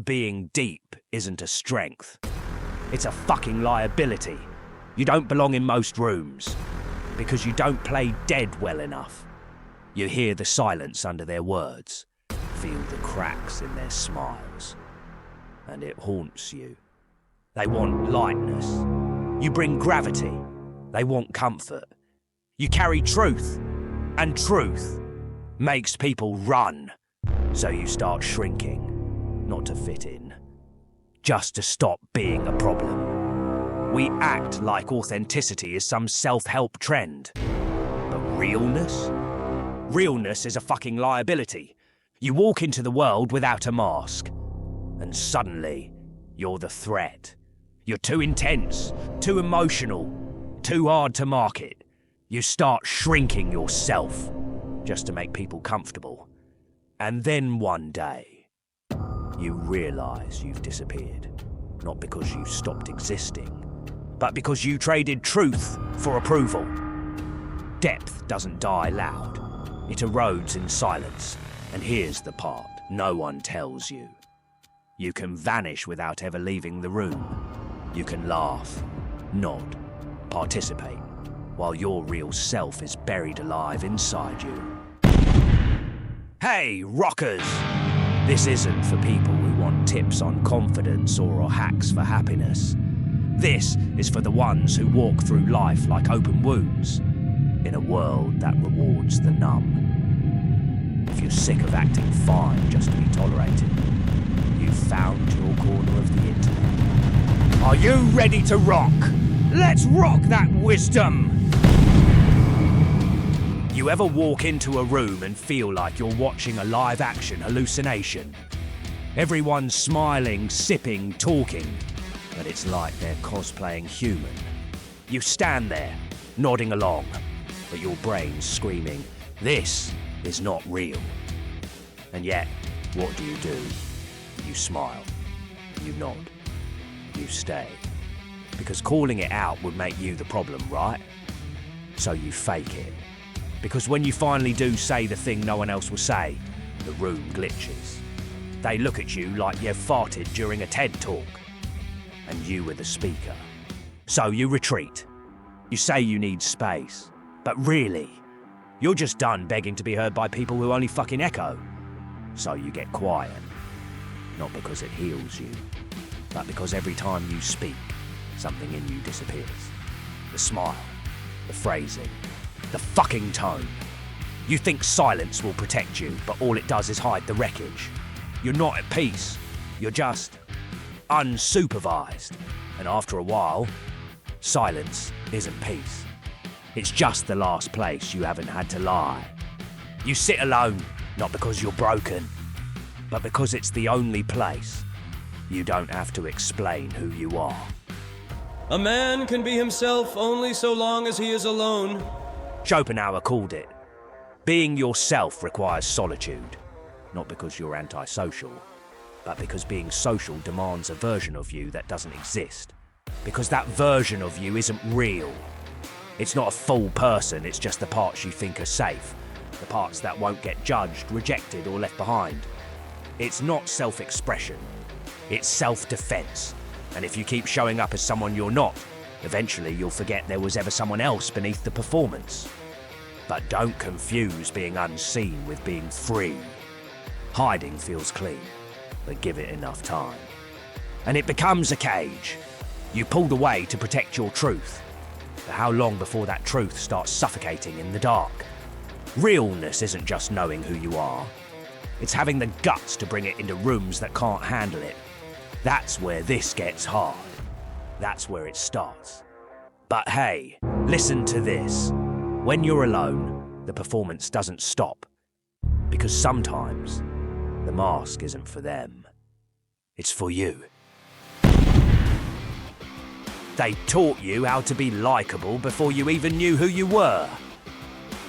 Being deep isn't a strength. It's a fucking liability. You don't belong in most rooms because you don't play dead well enough. You hear the silence under their words, feel the cracks in their smiles, and it haunts you. They want lightness. You bring gravity. They want comfort. You carry truth, and truth makes people run. So you start shrinking, not to fit in, just to stop being a problem. We act like authenticity is some self-help trend. But realness? Realness is a fucking liability. You walk into the world without a mask, and suddenly you're the threat. You're too intense, too emotional, too hard to market. You start shrinking yourself just to make people comfortable. And then one day, you realize you've disappeared. Not because you stopped existing, but because you traded truth for approval. Depth doesn't die loud. It erodes in silence. And here's the part no one tells you. You can vanish without ever leaving the room. You can laugh, nod, participate, while your real self is buried alive inside you. Hey, rockers! This isn't for people who want tips on confidence or hacks for happiness. This is for the ones who walk through life like open wounds, in a world that rewards the numb. If you're sick of acting fine just to be tolerated, you've found your corner of the internet. Are you ready to rock? Let's rock that wisdom! You ever walk into a room and feel like you're watching a live-action hallucination? Everyone's smiling, sipping, talking, but it's like they're cosplaying human. You stand there, nodding along, but your brain's screaming, "This is not real." And yet, what do? You smile, you nod, you stay. Because calling it out would make you the problem, right? So you fake it. Because when you finally do say the thing no one else will say, the room glitches. They look at you like you've farted during a TED talk, and you were the speaker. So you retreat. You say you need space, but really, you're just done begging to be heard by people who only fucking echo. So you get quiet. Not because it heals you, but because every time you speak, something in you disappears. The smile, the phrasing, the fucking tone. You think silence will protect you, but all it does is hide the wreckage. You're not at peace. You're just unsupervised. And after a while, silence isn't peace. It's just the last place you haven't had to lie. You sit alone, not because you're broken, but because it's the only place you don't have to explain who you are. A man can be himself only so long as he is alone. Schopenhauer called it. Being yourself requires solitude, not because you're antisocial, but because being social demands a version of you that doesn't exist. Because that version of you isn't real. It's not a full person, it's just the parts you think are safe, the parts that won't get judged, rejected, or left behind. It's not self-expression, it's self-defense. And if you keep showing up as someone you're not, eventually you'll forget there was ever someone else beneath the performance. But don't confuse being unseen with being free. Hiding feels clean, but give it enough time. And it becomes a cage. You pulled away to protect your truth. But how long before that truth starts suffocating in the dark? Realness isn't just knowing who you are. It's having the guts to bring it into rooms that can't handle it. That's where this gets hard. That's where it starts. But hey, listen to this. When you're alone, the performance doesn't stop. Because sometimes, the mask isn't for them. It's for you. They taught you how to be likable before you even knew who you were.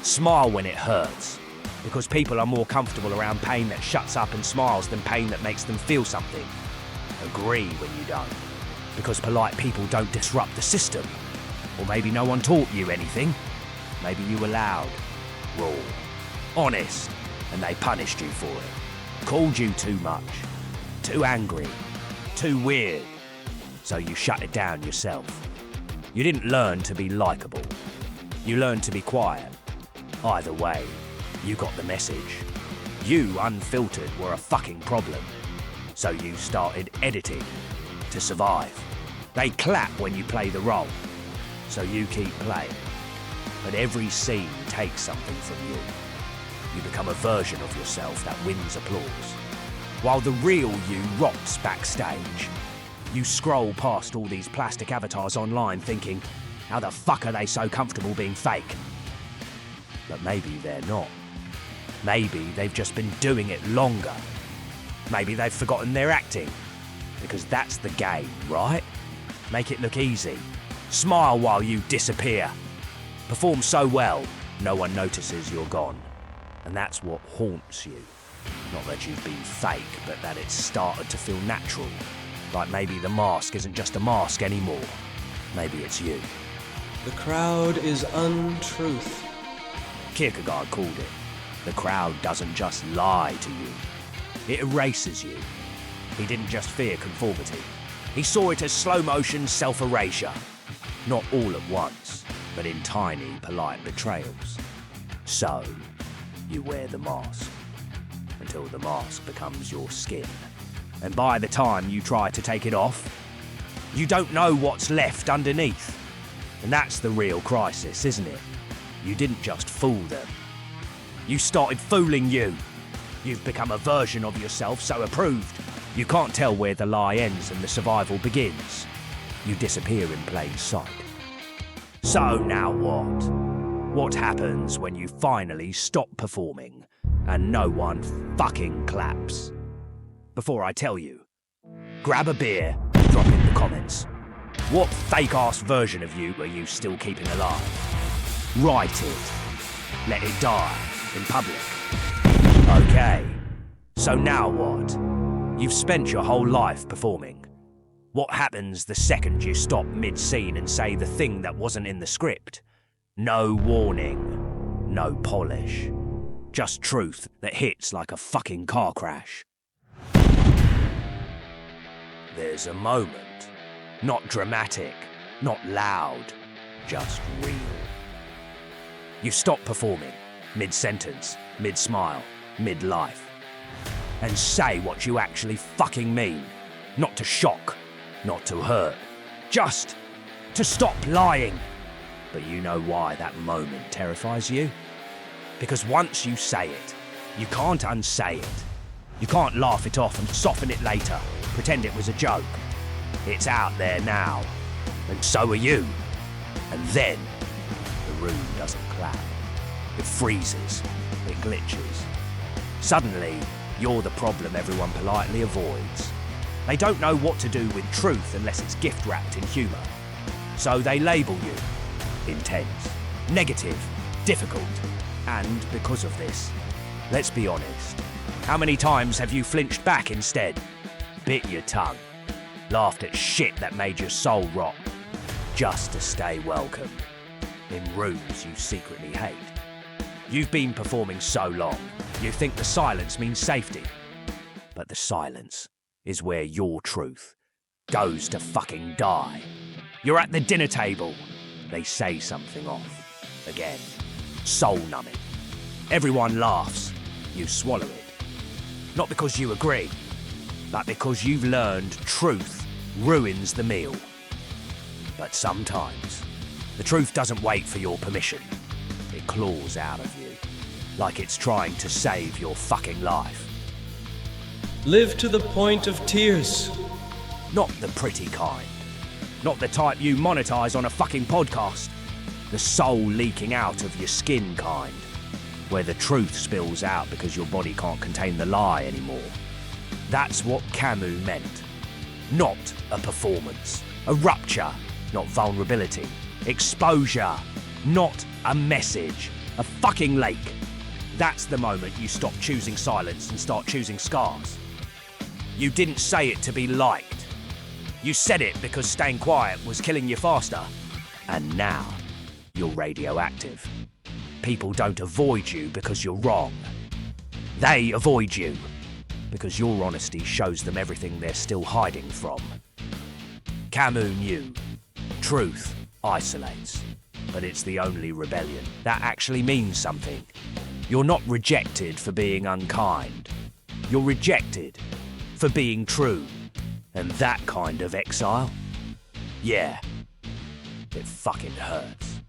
Smile when it hurts, because people are more comfortable around pain that shuts up and smiles than pain that makes them feel something. Agree when you don't, because polite people don't disrupt the system. Or maybe no one taught you anything. Maybe you were loud, raw, honest, and they punished you for it. Called you too much, too angry, too weird, so you shut it down yourself. You didn't learn to be likable. You learned to be quiet. Either way, you got the message. You, unfiltered, were a fucking problem. So you started editing to survive. They clap when you play the role, so you keep playing. But every scene takes something from you. You become a version of yourself that wins applause. While the real you rots backstage, you scroll past all these plastic avatars online thinking, how the fuck are they so comfortable being fake? But maybe they're not. Maybe they've just been doing it longer. Maybe they've forgotten their acting. Because that's the game, right? Make it look easy. Smile while you disappear. Perform so well, no one notices you're gone. And that's what haunts you. Not that you've been fake, but that it's started to feel natural. Like maybe the mask isn't just a mask anymore. Maybe it's you. The crowd is untruth. Kierkegaard called it. The crowd doesn't just lie to you. It erases you. He didn't just fear conformity. He saw it as slow-motion self-erasure. Not all at once, but in tiny, polite betrayals. So, you wear the mask. Until the mask becomes your skin. And by the time you try to take it off, you don't know what's left underneath. And that's the real crisis, isn't it? You didn't just fool them. You started fooling you. You've become a version of yourself so approved, you can't tell where the lie ends and the survival begins. You disappear in plain sight. So now what? What happens when you finally stop performing and no one fucking claps? Before I tell you, grab a beer and drop in the comments. What fake-ass version of you are you still keeping alive? Write it. Let it die in public. Okay, so now what? You've spent your whole life performing. What happens the second you stop mid-scene and say the thing that wasn't in the script? No warning, no polish. Just truth that hits like a fucking car crash. There's a moment. Not dramatic, not loud, just real. You stop performing, mid-sentence, mid-smile, mid-life. And say what you actually fucking mean. Not to shock, not to hurt. Just to stop lying. But you know why that moment terrifies you? Because once you say it, you can't unsay it. You can't laugh it off and soften it later, pretend it was a joke. It's out there now, and so are you. And then, the room doesn't clap. It freezes, it glitches. Suddenly, you're the problem everyone politely avoids. They don't know what to do with truth unless it's gift-wrapped in humour. So they label you intense, negative, difficult. And because of this, let's be honest, how many times have you flinched back instead? Bit your tongue, laughed at shit that made your soul rot, just to stay welcome in rooms you secretly hate. You've been performing so long, you think the silence means safety. But the silence is where your truth goes to fucking die. You're at the dinner table, they say something off. Again, soul-numbing. Everyone laughs, you swallow it. Not because you agree, but because you've learned truth ruins the meal. But sometimes, the truth doesn't wait for your permission. It claws out of you, like it's trying to save your fucking life. Live to the point of tears. Not the pretty kind. Not the type you monetize on a fucking podcast. The soul leaking out of your skin kind. Where the truth spills out because your body can't contain the lie anymore. That's what Camus meant. Not a performance. A rupture, not vulnerability. Exposure, not a message. A fucking lake. That's the moment you stop choosing silence and start choosing scars. You didn't say it to be liked. You said it because staying quiet was killing you faster. And now, you're radioactive. People don't avoid you because you're wrong. They avoid you because your honesty shows them everything they're still hiding from. Camus knew, truth isolates, but it's the only rebellion that actually means something. You're not rejected for being unkind. You're rejected for being true. And that kind of exile, yeah, it fucking hurts.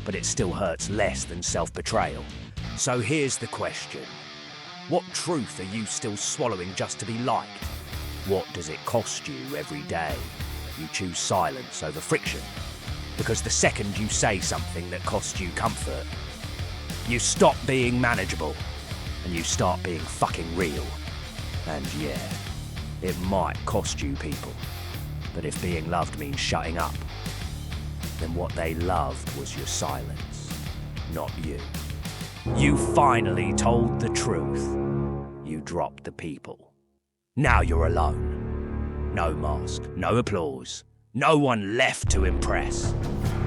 But it still hurts less than self-betrayal. So here's the question. What truth are you still swallowing just to be liked? What does it cost you every day? You choose silence over friction. Because the second you say something that costs you comfort, you stop being manageable and you start being fucking real. And yeah, it might cost you people. But if being loved means shutting up, then what they loved was your silence, not you. You finally told the truth. You dropped the people. Now you're alone. No mask, no applause, no one left to impress.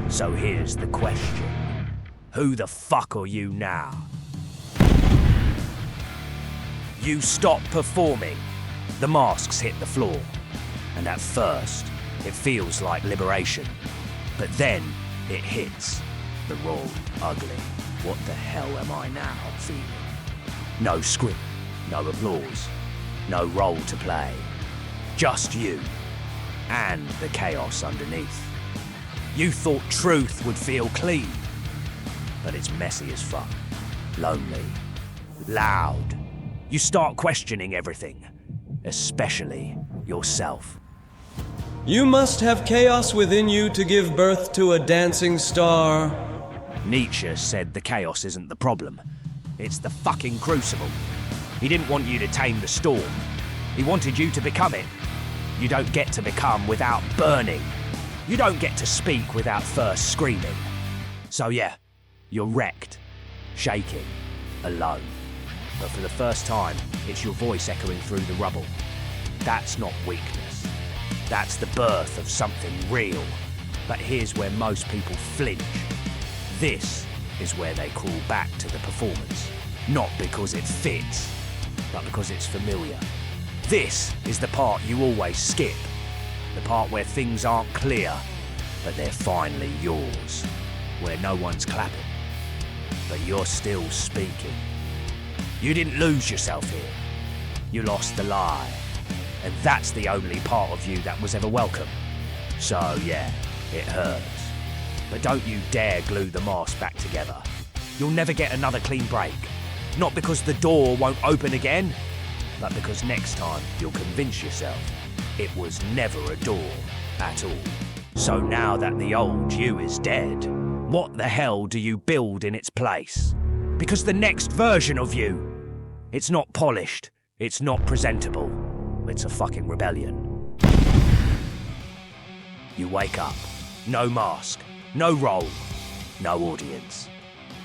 So here's the question. Who the fuck are you now? You stop performing. The masks hit the floor. And at first, it feels like liberation. But then, it hits. The raw, ugly. What the hell am I now feeling? No script, no applause, no role to play. Just you. And the chaos underneath. You thought truth would feel clean. But it's messy as fuck. Lonely. Loud. You start questioning everything. Especially yourself. You must have chaos within you to give birth to a dancing star. Nietzsche said the chaos isn't the problem. It's the fucking crucible. He didn't want you to tame the storm. He wanted you to become it. You don't get to become without burning. You don't get to speak without first screaming. So yeah, you're wrecked, shaking, alone. But for the first time, it's your voice echoing through the rubble. That's not weakness. That's the birth of something real. But here's where most people flinch. This is where they crawl back to the performance. Not because it fits, but because it's familiar. This is the part you always skip. The part where things aren't clear, but they're finally yours. Where no one's clapping, but you're still speaking. You didn't lose yourself here. You lost the lie. And that's the only part of you that was ever welcome. So yeah, it hurts. But don't you dare glue the mask back together. You'll never get another clean break. Not because the door won't open again, but because next time you'll convince yourself it was never a door at all. So now that the old you is dead, what the hell do you build in its place? Because the next version of you, it's not polished, it's not presentable, it's a fucking rebellion. You wake up, no mask, no role, no audience,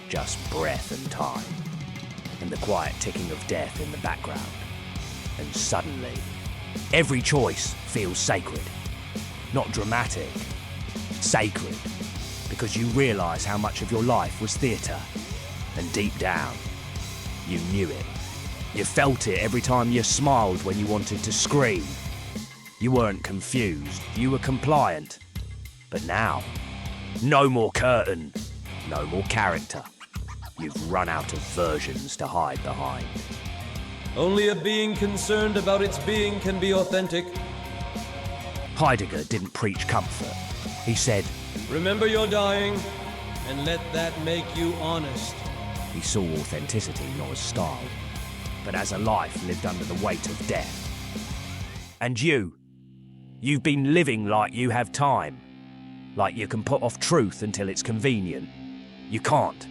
just breath and time, and the quiet ticking of death in the background. And suddenly, every choice feels sacred. Not dramatic, sacred, because you realise how much of your life was theatre. And deep down, you knew it. You felt it every time you smiled when you wanted to scream. You weren't confused, you were compliant. But now, no more curtain, no more character. You've run out of versions to hide behind. Only a being concerned about its being can be authentic. Heidegger didn't preach comfort. He said, Remember you're dying, and let that make you honest. He saw authenticity not as style, but as a life lived under the weight of death. And you've been living like you have time, like you can put off truth until it's convenient. You can't.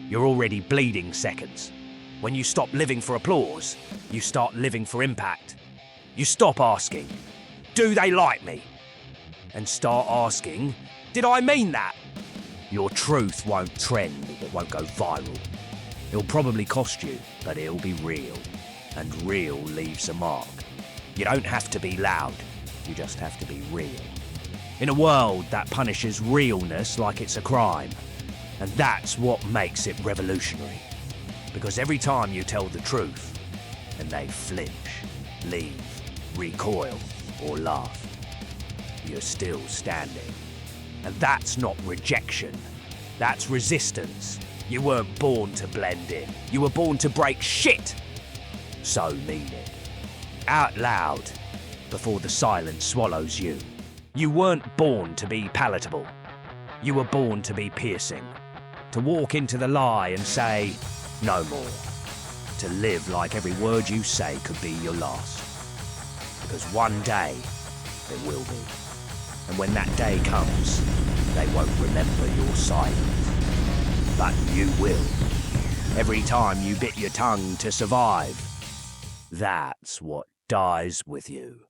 You're already bleeding seconds. When you stop living for applause, you start living for impact. You stop asking, do they like me? And start asking, did I mean that? Your truth won't trend, it won't go viral. It'll probably cost you, but it'll be real. And real leaves a mark. You don't have to be loud, you just have to be real. In a world that punishes realness like it's a crime. And that's what makes it revolutionary. Because every time you tell the truth, and they flinch, leave, recoil, or laugh. You're still standing. And that's not rejection. That's resistance. You weren't born to blend in. You were born to break shit. So mean it. Out loud, before the silence swallows you. You weren't born to be palatable. You were born to be piercing. To walk into the lie and say, no more. To live like every word you say could be your last. Because one day, it will be. And when that day comes, they won't remember your silence. But you will. Every time you bit your tongue to survive. That's what dies with you.